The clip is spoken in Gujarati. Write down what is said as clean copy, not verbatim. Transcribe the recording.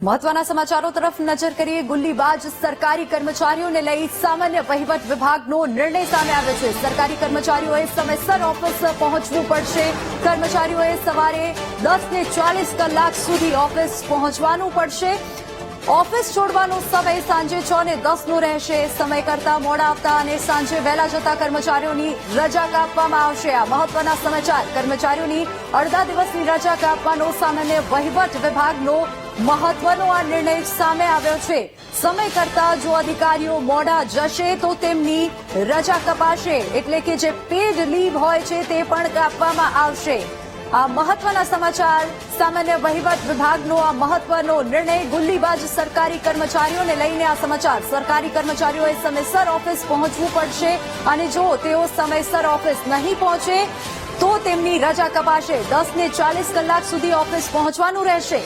મહત્વના સમાચારો તરફ નજર કરીએ। ગુલ્લીબાજ સરકારી કર્મચારીઓને લઈ સામાન્ય વહીવટ વિભાગનો નિર્ણય સામે આવ્યો છે। સરકારી કર્મચારીઓએ સમયસર ઓફિસ પહોંચવું પડશે। કર્મચારીઓએ સવારે 10:40 કલાક સુધી ઓફિસ પહોંચવાનું પડશે। ઓફિસ છોડવાનો સમય સાંજે 6:10 રહેશે। સમય કરતા મોડા આવતા અને સાંજે વહેલા જતા કર્મચારીઓની રજા કાપવામાં આવશે। આ મહત્વના સમાચાર। કર્મચારીઓની અડધા દિવસની રજા કાપવાનો સામાન્ય વહીવટ વિભાગનો મહત્વનો આ નિર્ણય સામે આવ્યો છે। સમય કરતા જો અધિકારીઓ મોડા જશે તો તેમની રજા કપાશે, એટલે કે જે પેડ લીવ હોય છે તે પણ કાપવામાં આવશે। આ મહત્વના સમાચાર। સામાન્ય વહીવટ વિભાગનો આ મહત્વનો નિર્ણય ગુલ્લીબાજ સરકારી કર્મચારીઓને લઈને આ સમાચાર। સરકારી કર્મચારીઓએ સમયસર ઓફિસ પહોંચવું પડશે અને જો તેઓ સમયસર ઓફિસ નહીં પહોંચે તો તેમની રજા કપાશે। 10:40 કલાક સુધી ઓફિસ પહોંચવાનું રહેશે।